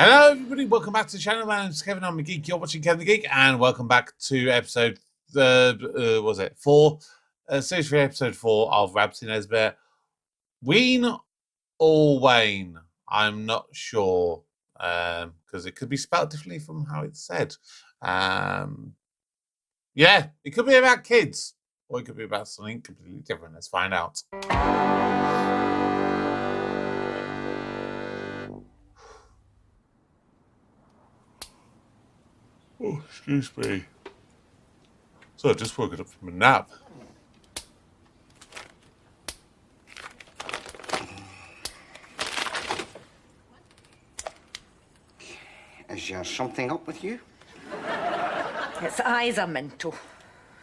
Hello, everybody. Welcome back to the channel. My name's Kevin. I'm the Geek. You're watching Kevin the Geek, and welcome back to episode, was it 4? Series 3, episode 4 of Rab C Nesbitt. Ween or Wayne? I'm not sure, because it could be spelled differently from how it's said. Yeah, it could be about kids, or it could be about something completely different. Let's find out. Oh, excuse me. So I just woke up from a nap. Is there something up with you? Its eyes are mental.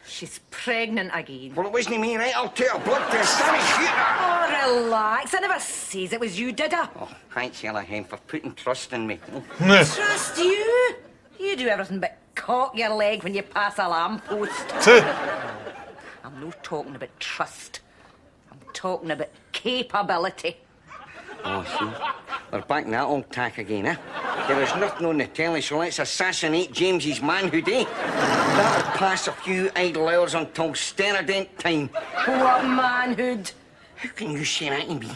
She's pregnant again. Well, it wasn't me, right? I'll take a blood test. Oh, relax. I never says it was you, did I? Oh, thanks, Yellow Hen, for putting trust in me. Trust you? You do everything but cock your leg when you pass a lamppost. I'm not talking about trust. I'm talking about capability. Oh, see? We're back in that old tack again, eh? There is nothing on the telly, so let's assassinate James's manhood, eh? That'll pass a few idle hours until Steradent time. What manhood? How can you say that to me?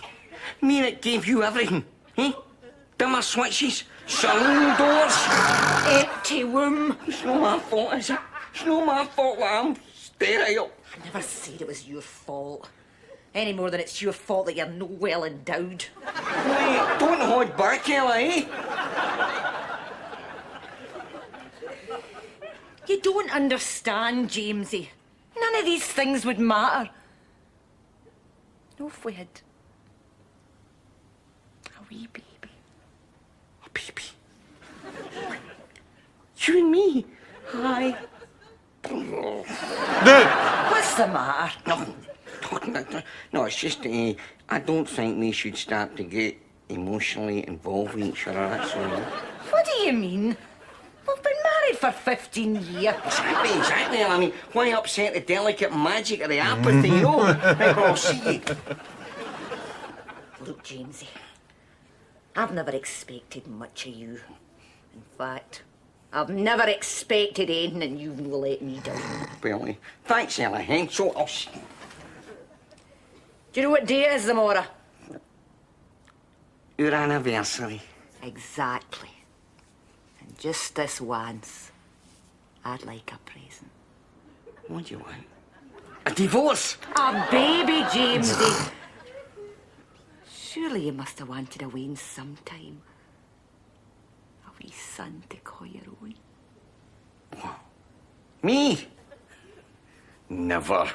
Me that gave you everything, eh? Dimmer switches, saloon doors. Empty womb. It's not my fault, is it? It's not my fault that I'm sterile. I never said it was your fault. Any more than it's your fault that you're no well endowed. Wait, don't hold back, Ella, eh? You don't understand, Jamesy. None of these things would matter. No, if we had a wee baby. A baby? You and me? Hi. What's the matter? No, it's just, I don't think we should start to get emotionally involved with each other, that's all. What do you mean? We've been married for 15 years. Exactly. I mean, why upset the delicate magic of the apathy, you know? Right, well, I'll see you. Look, Jamesy, I've never expected much of you. In fact, I've never expected anything and you've no let me down. Well, thanks, Ella Hen. So I'll see you. Do you know what day it is, Zamora? Your anniversary. Exactly. And just this once, I'd like a present. What do you want? A divorce? A baby, Jamesy. Surely you must have wanted a Wayne sometime. A wee son to call your own. What? Me? Never.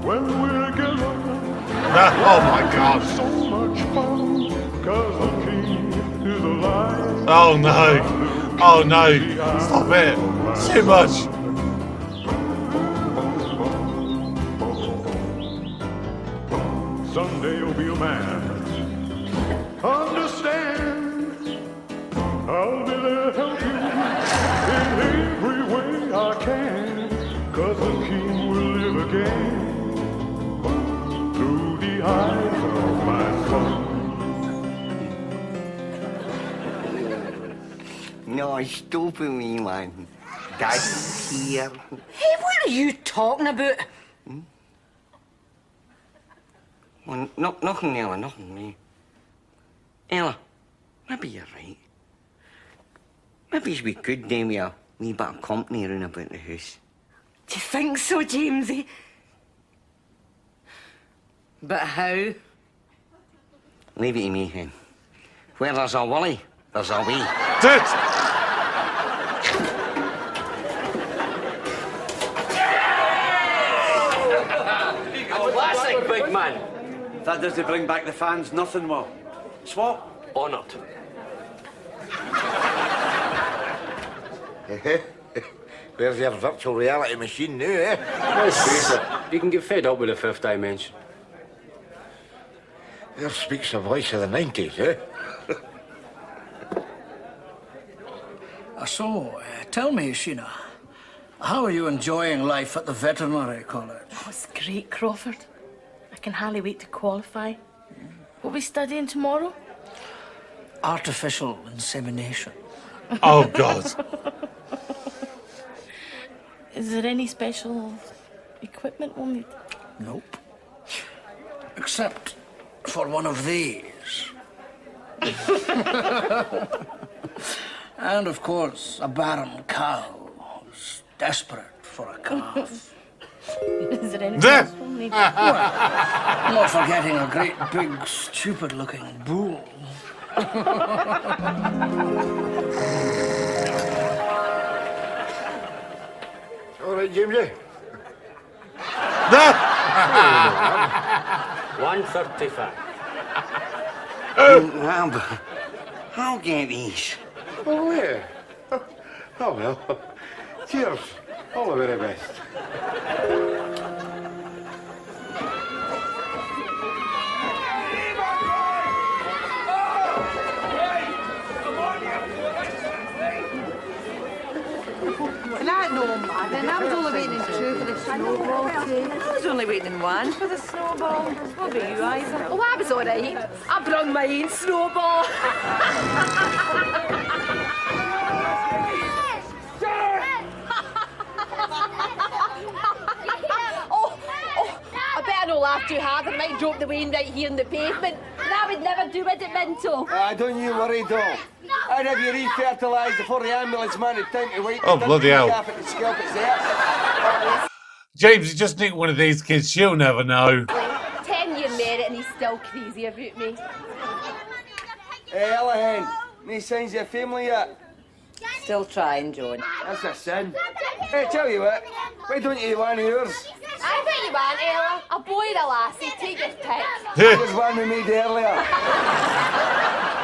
When we're together, Oh my God. so much fun, 'cause the king is alive. Oh no. Oh no. Stop it. Too much. Someday you'll be a man. Understand, I'll be there to help you in every way I can, 'cause the king will live again through the eyes of my son. No, stop it, me, man. Dad's here. Hey, what are you talking about? Well, nothing, Ella, nothing, me. Ella, maybe you're right. Maybe we could name you a wee bit of company round about the house. Do you think so, Jamesy? But how? Leave it to me, Hen. Where there's a Willie, there's a way. Dude. Classic, big man. If that doesn't bring back the fans, nothing will. Swap, honoured. Where's your virtual reality machine now, eh? Let's face it, you can get fed up with the fifth dimension. There speaks the voice of the 90s, eh? Tell me, Sheena, how are you enjoying life at the veterinary college? Oh, it's great, Crawford. I can hardly wait to qualify. What are we studying tomorrow? Artificial insemination. Oh, God. Is there any special equipment we'll need? Nope. Except for one of these. And, of course, a barren cow who's desperate for a calf. Is there anything else we'll need? Well, not forgetting a great, big, stupid-looking bull. All right, Jamesy. 135. Rab, I'll get these. Oh, yeah. Oh, well. Cheers. All the very best. That no, man. I was only waiting in two for the snowball. I was only waiting in one for the snowball. What about you, Isa? Oh, I was all right. I brought my own snowball. I better not laugh too hard. I might drop the wain right here in the pavement. And I would never do it at Minto. Don't you worry, doll. I'd have you re-fertilised before the ambulance man had time to wait. Oh, bloody hell. James, you just need one of these kids. She'll never know. 10-year merit and he's still crazy about me. Hey, Ella, me signs your family yet? Still trying, John. That's a sin. Hey, tell you what, why don't you want yours? I bet you want, Ella. A boy or a lassie, take your pick. There's one we made earlier.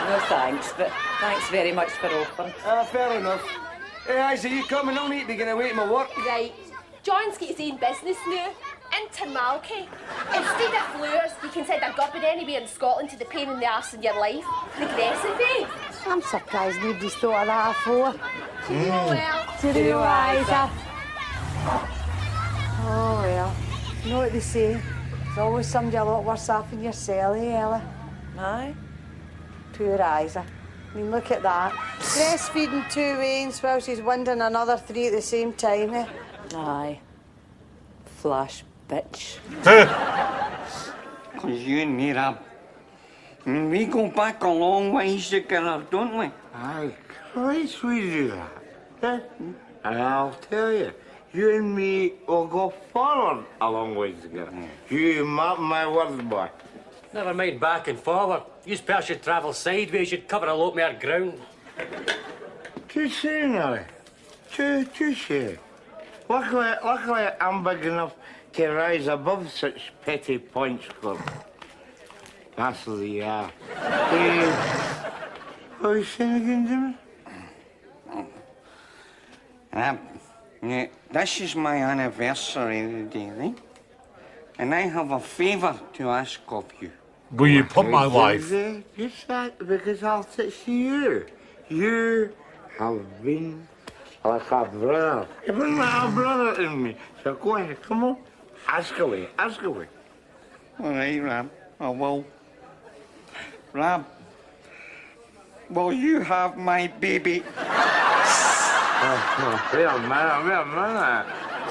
No thanks, but thanks very much for offering. Fair enough. Hey, Isa, you coming? I'll need to be going away to my work. Right. John's got his own business now. Intermalky. Instead of flowers, you can send a gubbin anywhere in Scotland to the pain in the arse in your life. Progressive, eh? I'm surprised nobody's thought of that before. Well, To the Isa. Oh, well. You know what they say? There's always somebody a lot worse off in your cell, eh, Ella? Aye. Poor Isa. I mean, look at that. Breastfeeding 2 wains while she's winding another 3 at the same time, eh? Aye. Flash bitch. Because you and me, Rab, we go back a long ways together, don't we? Aye, Christ, we do that. And I'll tell you, you and me will go forward a long ways together. You mark my words, boy. Never mind back and forward. You pair should travel sideways, you'd cover a lot more ground. Touche, now. Touche. Luckily, I'm big enough to rise above such petty points for that's the what are you saying again, Jimmy? Rab, this is my anniversary today, right? And I have a favour to ask of you. Will you put my wife? Just that, because I'll say to you. You have been like a brother. You've been like a brother in me. So go ahead, come on. Ask away. All right, Rab, I will. Rab, will you have my baby? Wait a minute.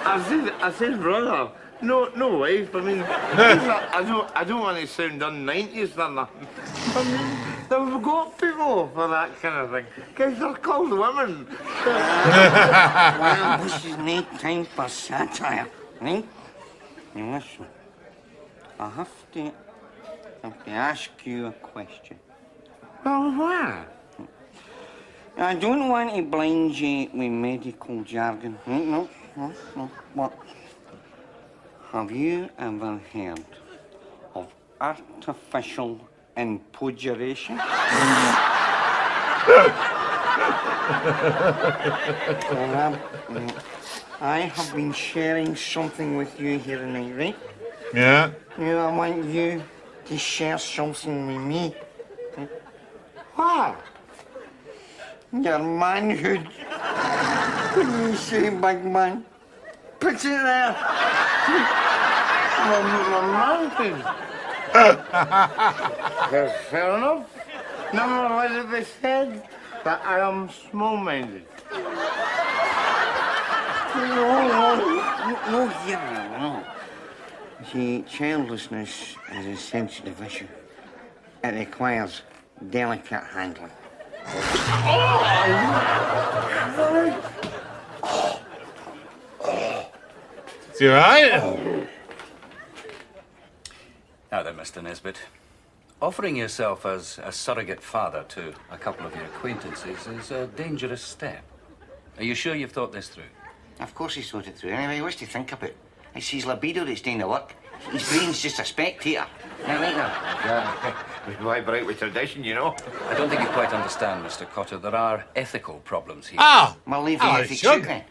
I said brother. No wife. I mean, I don't want to sound un-90s or nothing. I mean, they've got people for that kind of thing. Because they're called women. Well, this is no time for satire, right? Now listen, I have to ask you a question. Well, what? I don't want to blind you with medical jargon. No. What? Have you ever heard of artificial impogeration? I have been sharing something with you here tonight, right? Yeah. Now I want you to share something with me. What? Your manhood. What do you say, big man? Put it there. My mountain. Fair enough. Number Elizabeth said that I am small-minded. No, here, no. See, childlessness is a sensitive issue. It requires delicate handling. Is you alright? Now then, Mr. Nesbitt. Offering yourself as a surrogate father to a couple of your acquaintances is a dangerous step. Are you sure you've thought this through? Of course he's thought it through. Anyway, what's to think about? It's his libido that's doing the work. His brain's just a spectator. Now, right now. Yeah, we vibe right with tradition, you know. I don't think you quite understand, Mr. Cotter. There are ethical problems here. Ah! We'll leave the Oh, ethics sure. out then.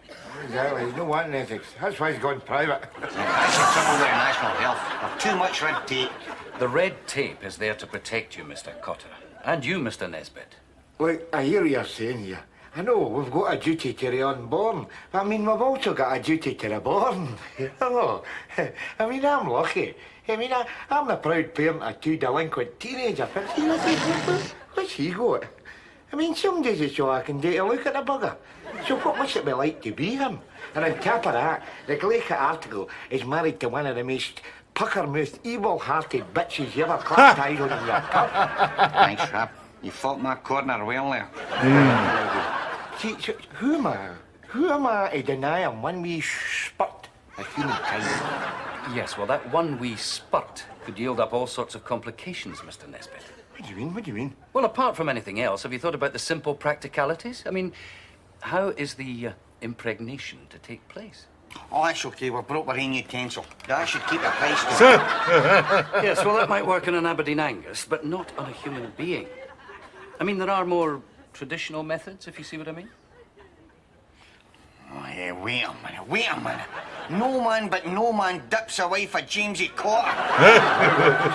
Exactly. He's no wanting ethics. That's why he's gone private. That's the trouble with national health. There's too much red tape. The red tape is there to protect you, Mr. Cotter. And you, Mr. Nesbitt. Look, I hear what you're saying here. I know we've got a duty to the unborn, but I mean, we've also got a duty to the born. Hello. I mean, I'm lucky. I mean, I'm the proud parent of 2 delinquent teenagers. But see, what's he got? I mean, some days it's all I can do to look at the bugger. So what must it be like to be him? And on top of that, the Glacier article is married to one of the most pucker-mouthed, evil-hearted bitches you ever clapped eyes on in your cup. Thanks, Rab. You fought my corner well there. See, so who am I to deny him one wee spurt of human kind? Yes, well, that one wee spurt could yield up all sorts of complications, Mr. Nesbitt. What do you mean? What do you mean? Well, apart from anything else, have you thought about the simple practicalities? I mean, how is the impregnation to take place? Oh, that's okay. We've brought our own utensil. That should keep the price down. Yes, well, that might work on an Aberdeen Angus, but not on a human being. I mean, there are more traditional methods, if you see what I mean. Oh, yeah, wait a minute. No man but no man dips a wife of Jamesy Cotter.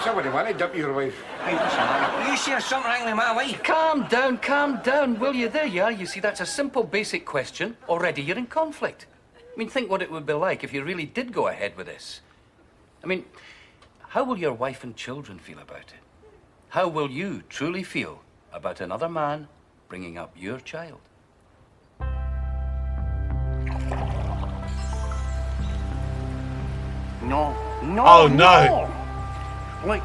Somebody want to dip your wife. Hey, what's the matter? You seen something wrong with my wife? Calm down, will you? There you are. You see, that's a simple, basic question. Already you're in conflict. I mean, think what it would be like if you really did go ahead with this. I mean, how will your wife and children feel about it? How will you truly feel about another man bringing up your child? No. Oh, no. Look,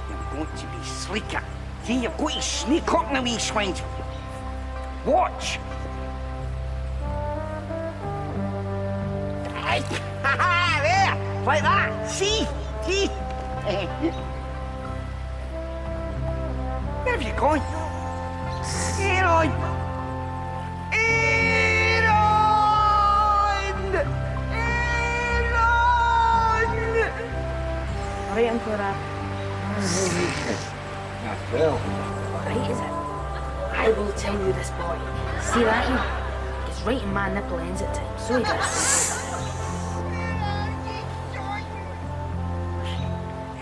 you're going to be sleeker. See, you're going to sneak up in the wee swines. Watch. There, like that. See? Where have you gone? Aaron! All right, Uncle Rab. Well, All right, is it? I will tell you this, boy. See that here? It's right in my nipple ends at times, so he does.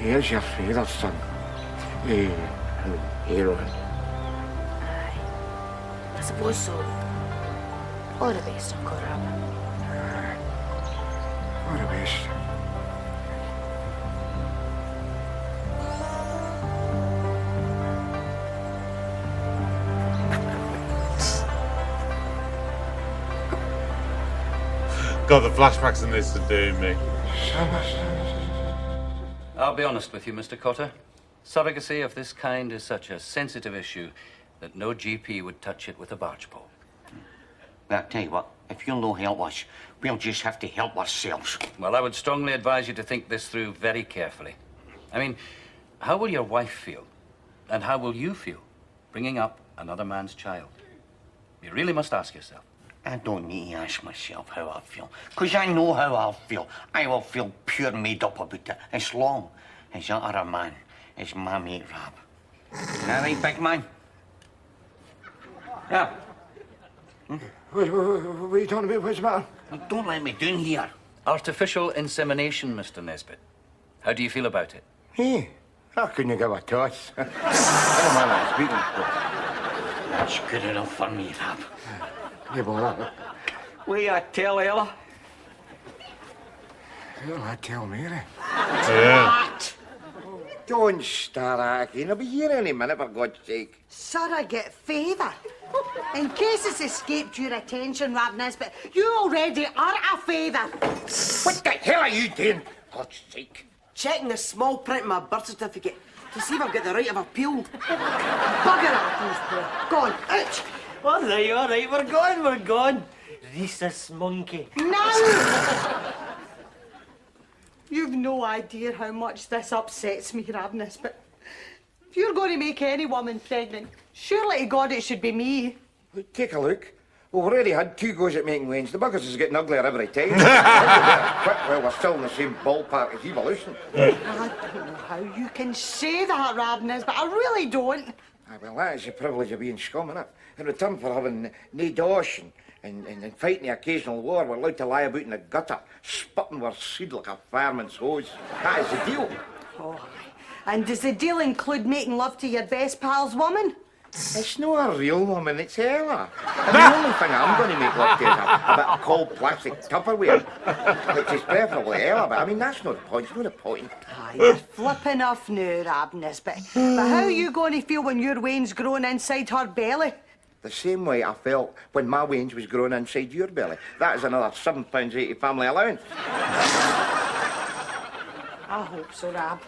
here's your father's son. Aaron. Aye. I suppose so. All the best, Uncle Rab. All the best. God, the flashbacks in this are doing me. I'll be honest with you, Mr. Cotter. Surrogacy of this kind is such a sensitive issue that no GP would touch it with a barge pole. Well, I'll tell you what, if you'll no help us, we'll just have to help ourselves. Well, I would strongly advise you to think this through very carefully. I mean, how will your wife feel? And how will you feel bringing up another man's child? You really must ask yourself. I don't need to ask myself how I feel, because I know how I'll feel. I will feel pure made up about it, as long as that other man is my mate Rab. All right, big man? Yeah. What are you talking about? What's the matter? Don't let me down here. Artificial insemination, Mr. Nesbitt. How do you feel about it? Hey, I couldn't give a toss. I don't mind that speaking. That's good enough for me, Rab. Yeah, bother. Wait, I tell Ella. Well, I tell Mary. Yeah. Don't start at again. I'll be here any minute, for God's sake. Surrogate favour. In case it's escaped your attention, Rab Nesbitt, you already are a favour. What the hell are you doing? God's sake. Checking the small print of my birth certificate to see if I've got the right of appeal. Bugger off, Go on, out. All right, we're gone. Rhesus monkey. No! You've no idea how much this upsets me, Rab Nesbitt. If you're going to make any woman pregnant, surely to God it should be me. Take a look. We've already had 2 goes at making Wayne's. The buggers is getting uglier every time. Well, we're still in the same ballpark as evolution. I don't know how you can say that, Rab Nesbitt. I really don't. Well, that is the privilege of being scum, innit? In return for having no dosh and fighting the occasional war, we're allowed to lie about in the gutter, spitting our seed like a fireman's hose. That is the deal. Oh, and does the deal include making love to your best pal's woman? It's not a real woman, it's Ella. And the only thing I'm going to make love to is a bit of cold plastic Tupperware, which is preferably Ella, but I mean, that's not the point, it's not the point. You're flipping off now, Rab Nesbitt. But how are you going to feel when your Wayne's growing inside her belly? The same way I felt when my Wayne's was growing inside your belly. That is another £7.80 family allowance. I hope so, Rab.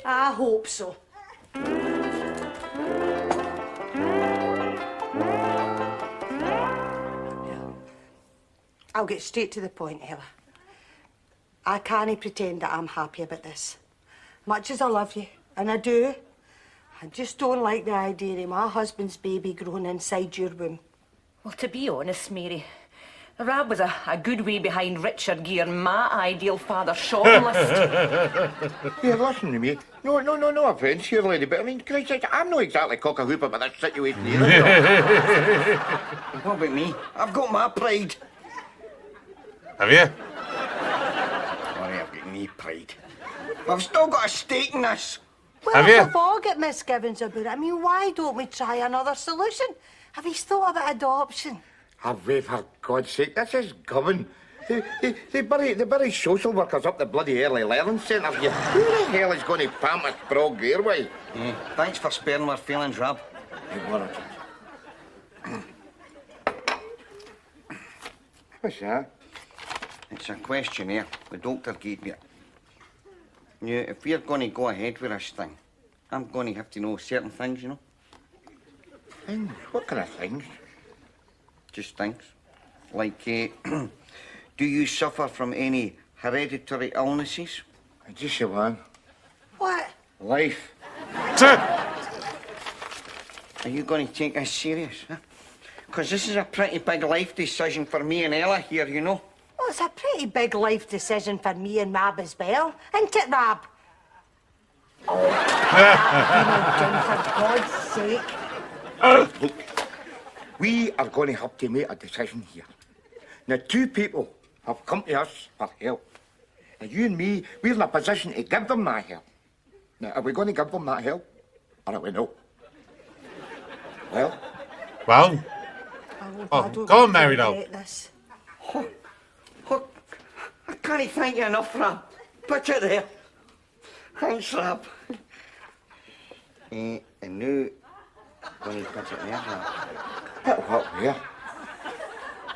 I hope so. I'll get straight to the point, Ella. I can't pretend that I'm happy about this. Much as I love you, and I do, I just don't like the idea of my husband's baby growing inside your womb. Well, to be honest, Mary, Rab was a good way behind Richard Gere, my ideal father shopping list. Yeah, listen to me. No offence here, lady, but I mean, Christ, I'm not exactly cock-a-hoop about this situation either. What about me? I've got my pride. Have you? Sorry, I've got no pride. I've still got a stake in this. Well, Have if you? we've all got misgivings about it, I mean, why don't we try another solution? Have you thought about adoption? Have we, for God's sake? This is government. They bury social workers up the bloody early learning centres. Who the hell is going to pamp a sprog their way? Yeah, thanks for sparing our feelings, Rab. What's that? It's a questionnaire the doctor gave me. Yeah, if we're going to go ahead with this thing, I'm going to have to know certain things, you know. Things? What kind of things? Just things. Like, do you suffer from any hereditary illnesses? Just one. What? Life. Are you going to take this serious, huh? Because this is a pretty big life decision for me and Ella here, you know. Well, it's a pretty big life decision for me and Rab as well, isn't it, Rab? Oh, for God's sake. Look, we are going to have to make a decision here. Now, 2 people have come to us for help. Now, you and me, we're in a position to give them that help. Now, are we going to give them that help? Or are we not? Well? Well? I don't go on, Mary, now. regret this. I can't thank you enough, Rab. Put it there. Thanks, Rab. And now, going to put it there, Rab. Put what where?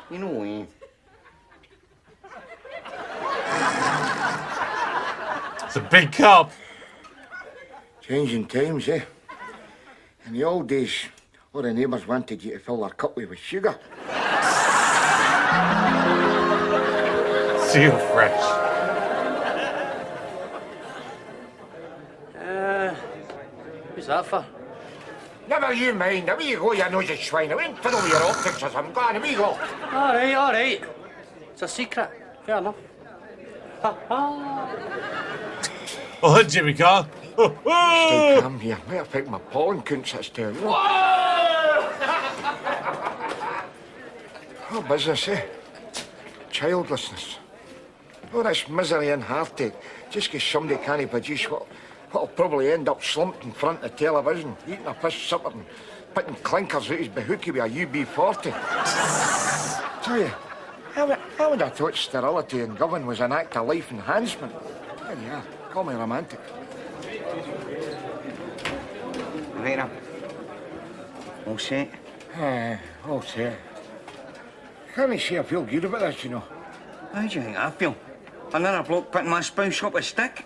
You know, It's a big cup. Changing times, eh? In the old days, all the neighbours wanted you to fill their cup with sugar. Seal fresh. Who's that for? Never you mind. Away you go, you nosy swine. I won't fiddle with your optics or something. Go on, away you go. All right. It's a secret. Fair enough. Oh, Jimmy Carr. Stay calm here. Might affect my pollen couldn't sit still. Oh, business, eh? Childlessness. Oh, this misery and heartache. Just 'cause somebody can't produce what'll probably end up slumped in front of television, eating a fish supper and putting clinkers out his bahookie with a UB-40. tell you, I would have thought sterility in Govan was an act of life enhancement. There you are. Call me romantic. Right up. All set? All set. Can't say I feel good about this, you know. How do you think I feel? Another bloke putting my spouse up a stick?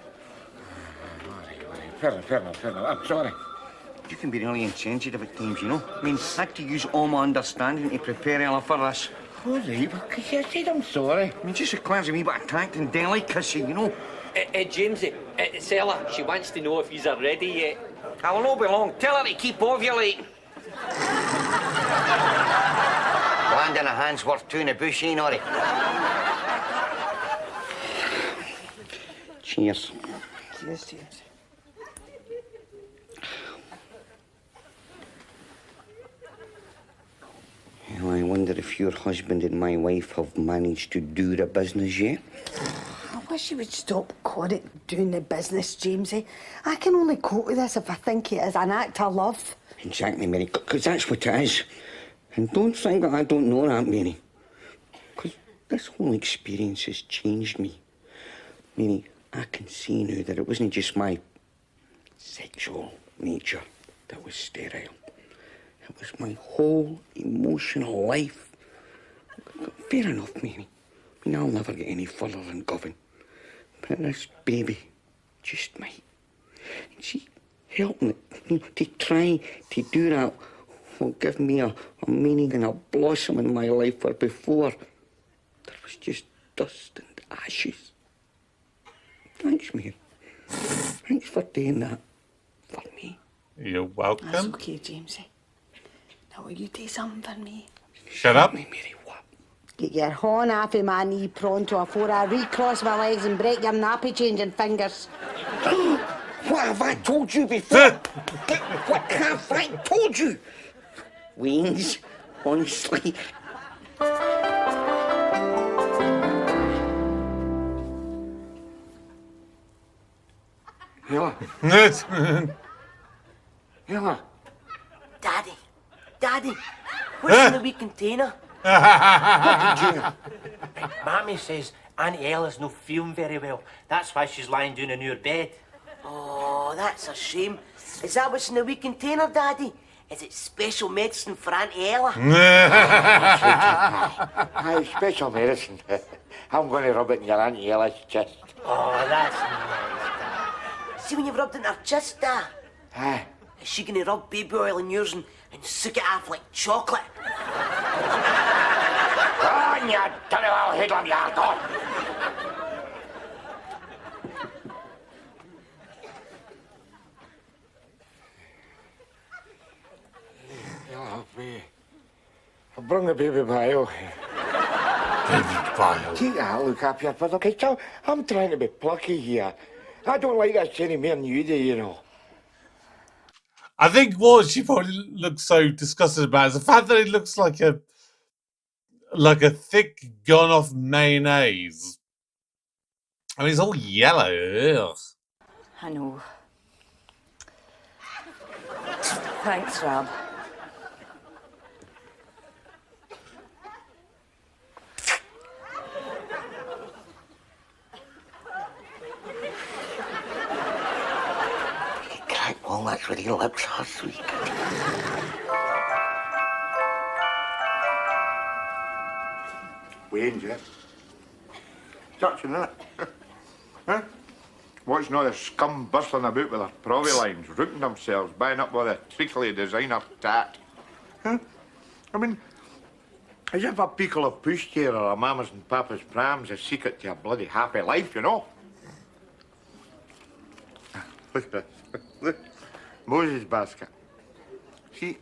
Fair enough. I'm sorry. You can be really insensitive at times, you know. I mean, I had to use all my understanding to prepare Ella for this. All right, well, could you said I'm sorry? I mean, just requires a wee bit of tact and delicacy, you know. Jamesy, it's Ella. She wants to know if he's ready yet. I will not be long. Tell her to keep ovulating. Land in a hand's worth two in a bush, ain't it? Cheers. Cheers. Well, I wonder if your husband and my wife have managed to do the business yet? I wish you would stop calling it doing the business, Jamesy. I can only cope with this if I think it is an act of love. Exactly, Mary, because that's what it is. And don't think that I don't know that, Mary. Because this whole experience has changed me. Mary, I can see now that it wasn't just my sexual nature that was sterile. It was my whole emotional life. Fair enough, Mary. I mean, I'll never get any further than Govan. But this baby just might. And see, helping it, to try to do that will give me a meaning and a blossom in my life where before there was just dust and ashes. Thanks, Mary. Thanks for doing that for me. You're welcome. That's okay, Jamesy. Now, will you do something for me? Shut up. Me, Mary, what? Get your horn off of my knee pronto before I recross my legs and break your nappy changing fingers. What have I told you before? What have I told you? Weans, honestly. Ella. Ella. Daddy, what's in the wee container? What container? Mammy says Auntie Ella's not feeling very well. That's why she's lying down in your bed. Oh, that's a shame. Is that what's in the wee container, Daddy? Is it special medicine for Auntie Ella? Aye, special medicine. I'm going to rub it in your Auntie Ella's chest. Oh, that's nice. See when you've rubbed it in her chest, Dad? Aye. Is she going to rub baby oil in yours and suck it off like chocolate? Oh, you dirty little hoodlum, you are gone. I'll bring the baby bio. Baby bio. Take a look up here, but okay, so I'm trying to be plucky here. I don't like this any more than you do, you know. I think what she probably looks so disgusted about is the fact that it looks like a thick gone off mayonnaise. I mean, it's all yellow. Ugh. I know. Thanks, Rab. Walnuts with your lips are sweet. Wayne, Jeff. Touching, innit? Huh? Watching all the scum bustling about with their provi lines, rooting themselves, buying up with a treacly designer tat. Huh? I mean, as if a pickle of pushchair or a mama's and papa's pram's a secret to a bloody happy life, you know? Look at this. Look. Moses' basket. See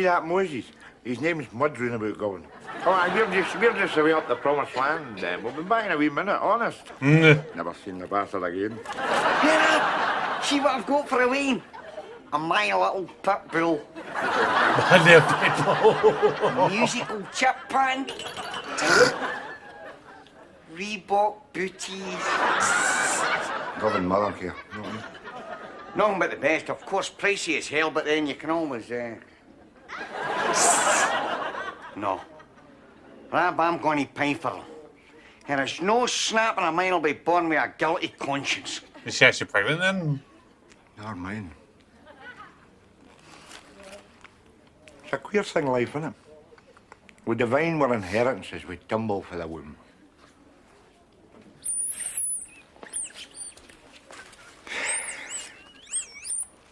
that Moses? His name's Mudroon about going. Oh, we're just away up the promised land. We'll be back in a wee minute, honest. Never seen the bastard again. Yeah, see what I've got for a Wayne? A my little pit bull. My little pit bull. Musical chip pant. Reebok booties. Governed mother here. You know what I mean? Nothing but the best. Of course, pricey as hell, but then you can always... No. Rab, I'm going to pay for them. There is no snapping of mine will be born with a guilty conscience. Is she actually pregnant then? Never mind. It's a queer thing, life, isn't it? We divine our inheritances, we tumble for the womb.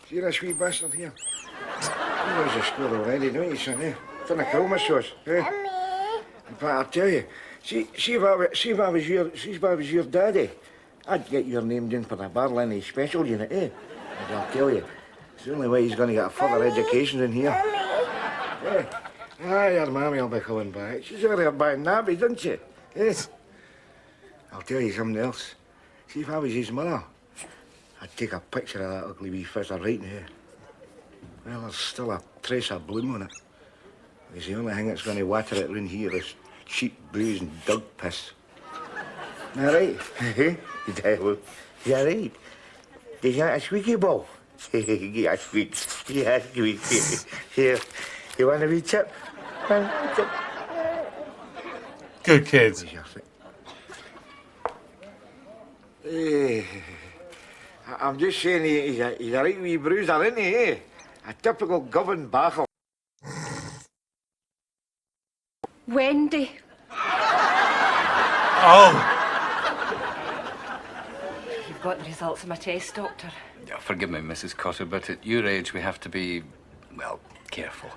See this wee bastard here? He knows the score already, don't you, son, eh? Finna kill my sauce, eh? But I'll tell you, see if I was your daddy, I'd get your name down for the Barlini special unit, eh? And I'll tell you, it's the only way he's going to get a further education in here. Eh? Your mammy will be coming back. She's over here buying nappies, isn't she? Yes. I'll tell you something else. See if I was his mother, I'd take a picture of that ugly wee fisher right now. Well, there's still a trace of bloom on it. Because the only thing that's going to water it round here is cheap booze and dog piss. All right? Yeah, right. Did you like a squeaky ball? Yeah, squeak. Yeah, squeak. Here, you want a wee chip? Good kids. Hey, I'm just saying he's a right wee bruiser, isn't he, eh? A typical govern battle. Wendy. Oh. You've got the results of my test, Doctor. Yeah, forgive me, Mrs. Cotter, but at your age we have to be, well, careful.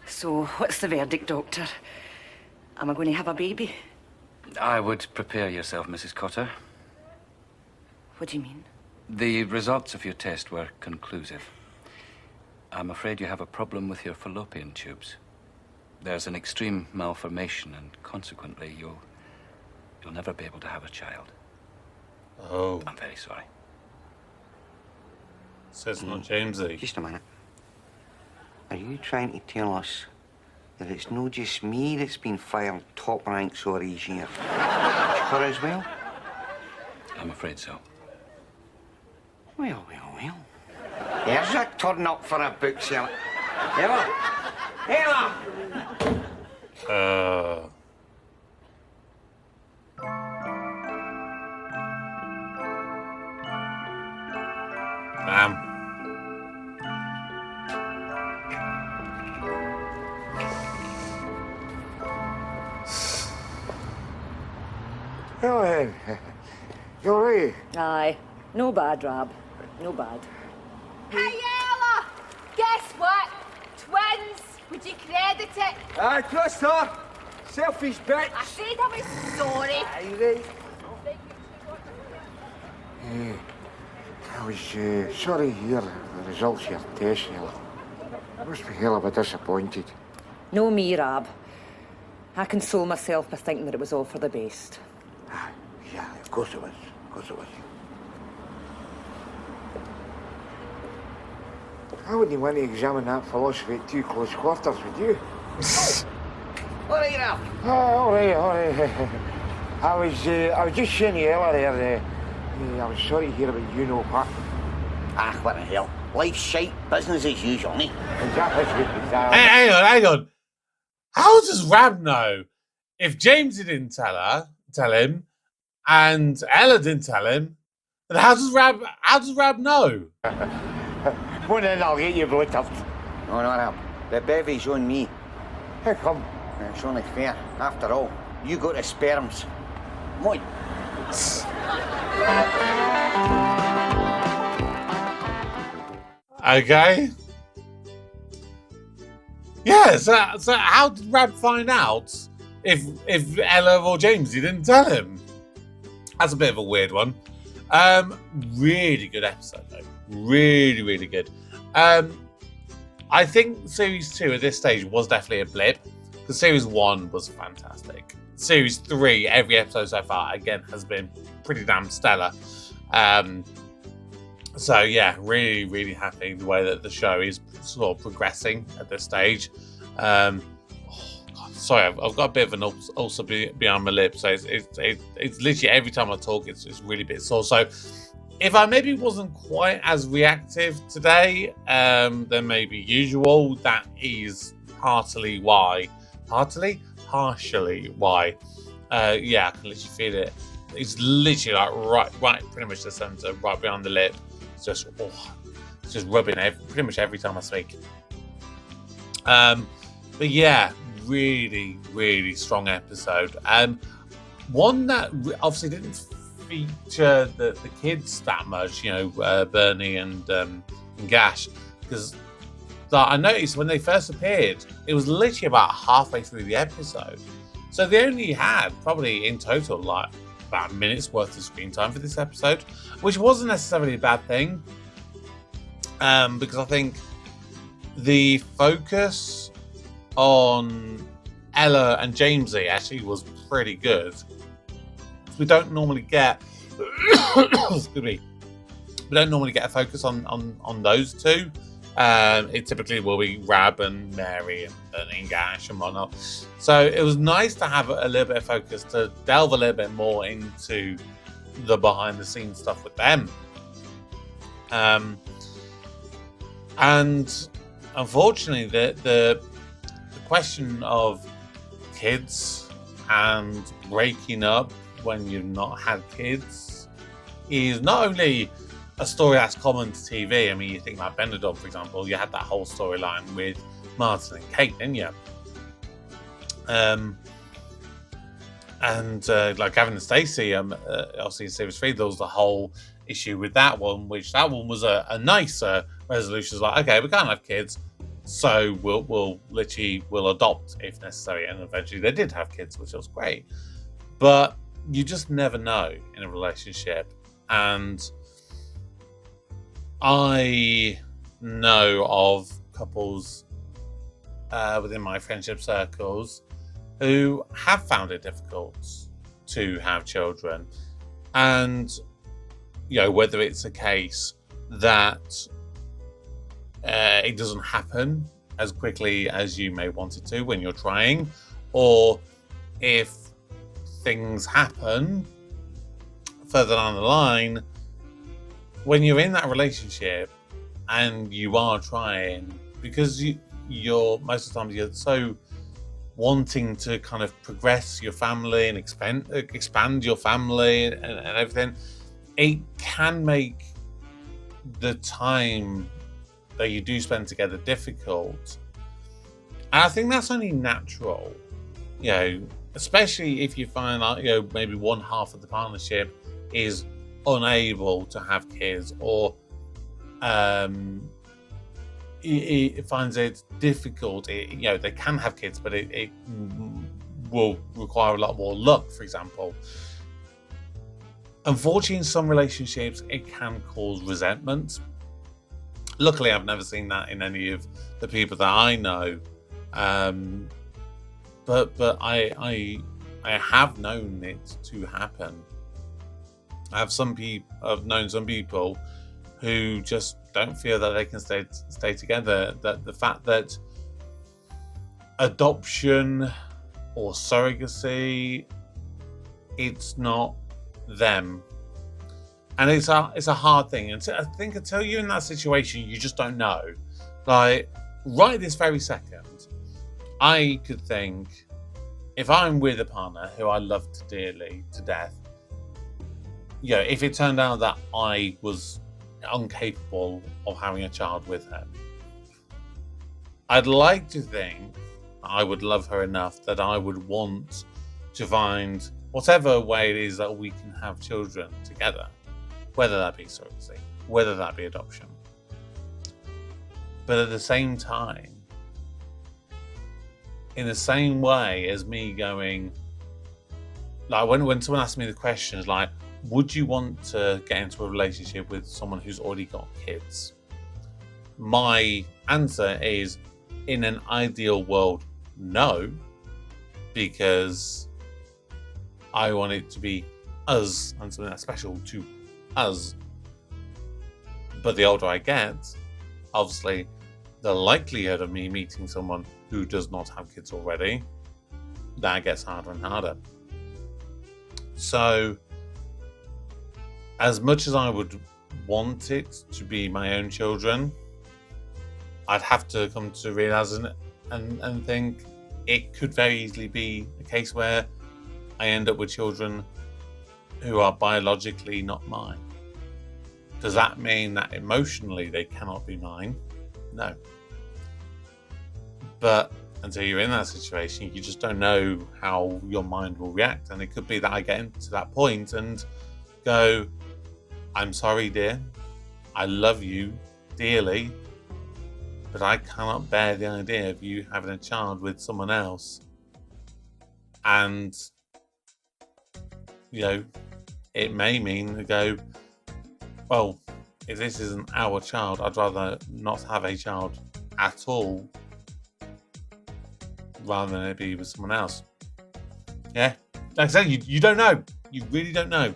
So, what's the verdict, Doctor? Am I going to have a baby? I would prepare yourself, Mrs. Cotter. What do you mean? The results of your test were conclusive. I'm afraid you have a problem with your fallopian tubes. There's an extreme malformation, and consequently, you'll never be able to have a child. Oh. I'm very sorry. So it's not Jamesy. Just a minute. Are you trying to tell us that it's not just me that's been fired top rank sorries here? Her as well? I'm afraid so. Well. There's a turn up for a book sale. Ella! Damn. Well, you're right. Aye. No bad, Rab. No bad. Hey, Ella! Guess what? Twins! Would you credit it? I trust her. Selfish bitch. I said I was sorry. Aye, right. I was sorry to hear the results of your test, Ella. I must be hell of a disappointed. No me, Rab. I console myself by thinking that it was all for the best. Yeah, of course it was. Of course it was. I wouldn't want to examine that philosophy at too close quarters, would you? All right, now. Oh, all right. I was just saying to Ella there, I was sorry to hear about you know what. Ah, what the hell. Life's shite, business as usual, mate. Exactly. Hang on. How does Rab know if Jamesy didn't tell him, and Ella didn't tell him? Then how does Rab know? Well, then I'll get you bloated. No, Rab. The bevy's on me. How come? It's only fair. After all, you got the sperms. Moi. Okay. Yeah, so how did Rab find out if Ella or Jamesy didn't tell him? That's a bit of a weird one. Really good episode though. Really, really good. I think Series 2 at this stage was definitely a blip. Because Series 1 was fantastic. Series 3, every episode so far, again, has been pretty damn stellar. So yeah, really, really happy the way that the show is sort of progressing at this stage. Sorry, I've got a bit of an ulcer behind my lips, so it's literally every time I talk, it's really a bit sore. So if I maybe wasn't quite as reactive today than maybe usual, that is heartily why. Heartily partially why. Yeah, I can literally feel it. It's literally like right, pretty much the center, right behind the lip. It's just rubbing pretty much every time I speak. But yeah, really, really strong episode. One that obviously didn't feature the kids that much, Bernie and Gash, because I noticed when they first appeared, it was literally about halfway through the episode. So they only had probably in total like about a minute's worth of screen time for this episode, which wasn't necessarily a bad thing. Because I think the focus on Ella and Jamesy actually was pretty good. We don't normally get excuse me. We don't normally get a focus on those two. It typically will be Rab and Mary and Gash and whatnot. So it was nice to have a little bit of focus to delve a little bit more into the behind the scenes stuff with them. And unfortunately, the question of kids and breaking up when you've not had kids is not only a story that's common to TV. I mean, you think like Benidorm, for example, you had that whole storyline with Martin and Kate, didn't you? And like Kevin and Stacey, obviously in Series 3, there was the whole issue with that one, which that one was a nicer resolution. It's like, okay, we can't have kids, so we'll adopt if necessary. And eventually they did have kids, which was great. But you just never know in a relationship. And I know of couples within my friendship circles who have found it difficult to have children. And, whether it's a case that it doesn't happen as quickly as you may want it to when you're trying, or if things happen further down the line when you're in that relationship and you are trying, because you're most of the time you're so wanting to kind of progress your family and expand your family and everything, it can make the time that you do spend together difficult. And I think that's only natural, especially if you find out, maybe one half of the partnership is unable to have kids, or it finds it difficult. They can have kids, but it will require a lot more luck, for example. Unfortunately, in some relationships, it can cause resentment. Luckily, I've never seen that in any of the people that I know. But I have known it to happen. I've known some people who just don't feel that they can stay together. That the fact that adoption or surrogacy, it's not them, and it's a hard thing. And I think until you're in that situation, you just don't know. Like right this very second, I could think, if I'm with a partner who I love dearly to death, if it turned out that I was incapable of having a child with her, I'd like to think I would love her enough that I would want to find whatever way it is that we can have children together, whether that be surrogacy, whether that be adoption. But at the same time, in the same way as me going, like when someone asks me the questions like, would you want to get into a relationship with someone who's already got kids? My answer is, in an ideal world, no, because I want it to be us and something that's special to us. But the older I get, obviously, the likelihood of me meeting someone who does not have kids already, that gets harder and harder. So, as much as I would want it to be my own children, I'd have to come to realize and think it could very easily be a case where I end up with children who are biologically not mine. Does that mean that emotionally they cannot be mine? No. But until you're in that situation, you just don't know how your mind will react. And it could be that I get into that point and go, I'm sorry, dear. I love you dearly, but I cannot bear the idea of you having a child with someone else. And, you know, it may mean to go, well, if this isn't our child, I'd rather not have a child at all rather than it be with someone else. Yeah, like I said, you don't know. You really don't know.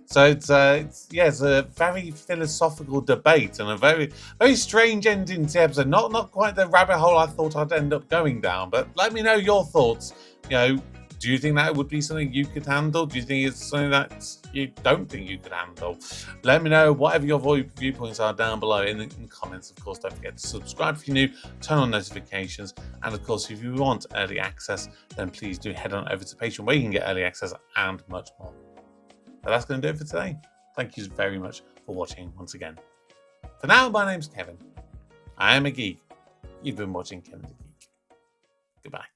So it's a very philosophical debate and a very strange ending to the episode. Not quite the rabbit hole I thought I'd end up going down, but let me know your thoughts. You know, do you think that would be something you could handle? Do you think it's something that you don't think you could handle? Let me know whatever your viewpoints are down below in the comments. Of course, don't forget to subscribe if you're new, turn on notifications, and of course, if you want early access, then please do head on over to Patreon where you can get early access and much more. But that's going to do it for today. Thank you very much for watching once again. For now, my name's Kevin. I am a geek. You've been watching Kevin the Geek. Goodbye.